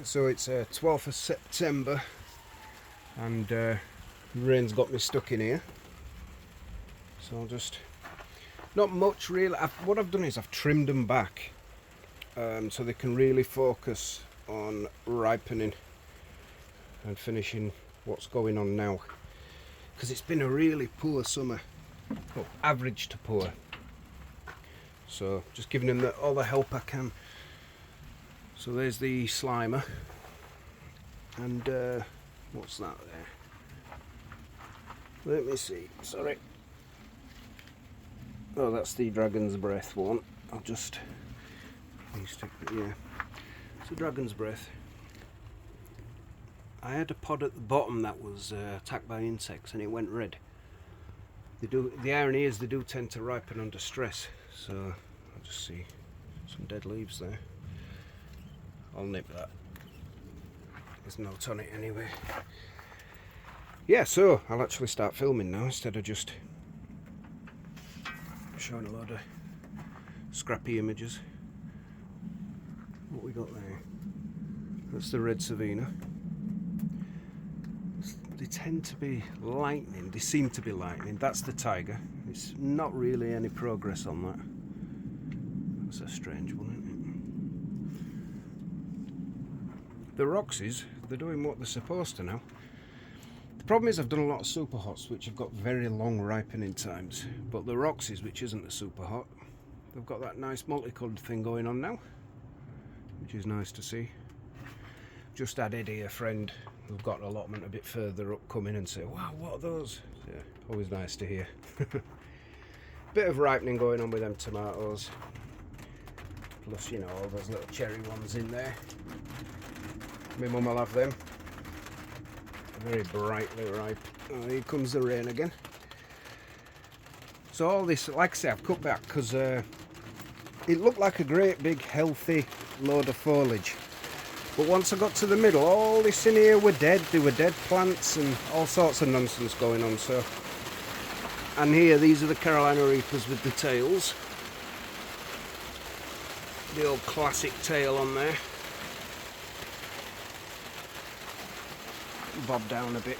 So it's 12th of September and rain's got me stuck in here. So I'll just, not much really. What I've done is I've trimmed them back so they can really focus on ripening and finishing what's going on now. Because it's been a really poor summer, well, average to poor. So just giving them all the help I can. So there's the Slimer, and what's that there? Let me see, sorry. Oh, that's the Dragon's Breath one. I'll just, yeah, it's a Dragon's Breath. I had a pod at the bottom that was attacked by insects and it went red. The irony is they do tend to ripen under stress, so I'll just see some dead leaves there. I'll nip that. There's no tonic anyway. Yeah, so I'll actually start filming now instead of just showing a load of scrappy images. What we got there? That's the red Savina. They tend to be lightning. They seem to be lightning. That's the tiger. It's not really any progress on that. That's a strange one, isn't it? The Roxys, they're doing what they're supposed to now. The problem is I've done a lot of super hots which have got very long ripening times, but the Roxys, which isn't a super hot, they've got that nice multicoloured thing going on now, which is nice to see. Just had Eddie, a friend who've got an allotment a bit further up, come in and say, wow, what are those? Yeah, always nice to hear. Bit of ripening going on with them tomatoes, plus, you know, all those little cherry ones in there. My mum will have them. Very brightly ripe. Oh, here comes the rain again. So all this, like I say, I've cut back because it looked like a great big healthy load of foliage. But once I got to the middle, all this in here were dead. There were dead plants and all sorts of nonsense going on. So, and here, these are the Carolina Reapers with the tails. The old classic tail on there. Bob down a bit.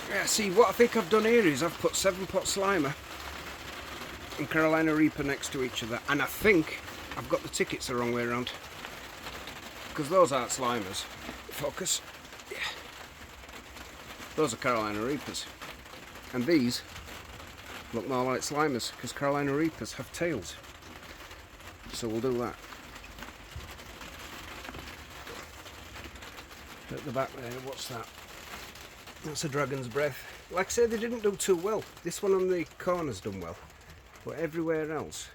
Yeah, see, what I think I've done here is I've put 7-pot Slimer and Carolina Reaper next to each other, and I think I've got the tickets the wrong way around, because those aren't Slimers. Focus. Yeah. Those are Carolina Reapers, and these look more like Slimers because Carolina Reapers have tails. So we'll do that. At the back there, what's that? That's a Dragon's Breath. Like I said, they didn't do too well. This one on the corner's done well, but everywhere else,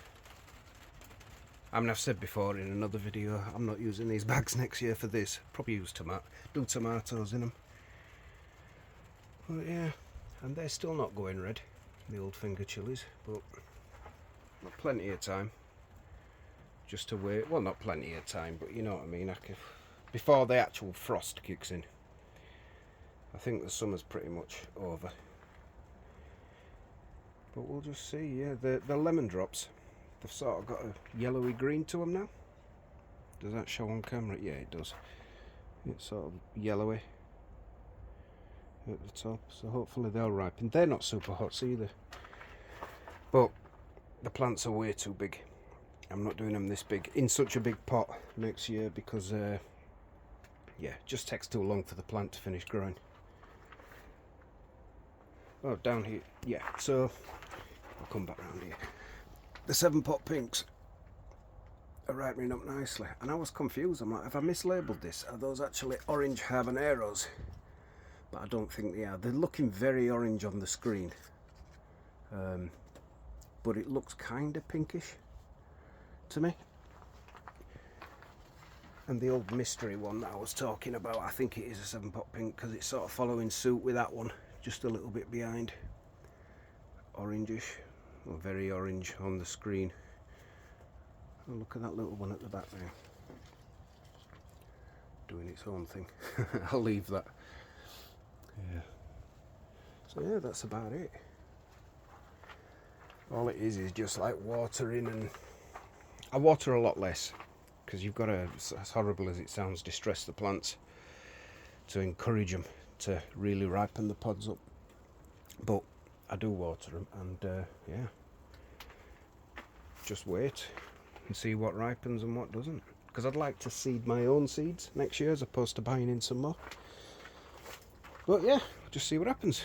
I mean, I've said before in another video, I'm not using these bags next year for this. Probably use tomatoes in them. But yeah, and they're still not going red, the old finger chilies, but got plenty of time just to wait. Well, not plenty of time, but you know what I mean. Before the actual frost kicks in. I think the summer's pretty much over. But we'll just see. Yeah, the lemon drops, they've sort of got a yellowy green to them now. Does that show on camera? Yeah, it does. It's sort of yellowy at the top, so hopefully they'll ripen. They're not super hot either, but the plants are way too big. I'm not doing them this big in such a big pot next year because yeah, it just takes too long for the plant to finish growing. Oh, down here, yeah, so I'll come back around here. The 7-pot pinks are ripening up nicely, and I was confused. I'm like, have I mislabeled this? Are those actually orange habaneros? But I don't think they are. They're looking very orange on the screen, but it looks kind of pinkish to me. And the old mystery one that I was talking about, I think it is a 7-pot pink because it's sort of following suit with that one, just a little bit behind. Orangish, or very orange on the screen. Oh, look at that little one at the back there, doing its own thing. I'll leave that. Yeah. So yeah, that's about it. All it is just like watering, and I water a lot less because you've got to, as horrible as it sounds, distress the plants to encourage them to really ripen the pods up. But I do water them, and yeah, just wait and see what ripens and what doesn't, because I'd like to seed my own seeds next year as opposed to buying in some more. But yeah, just see what happens.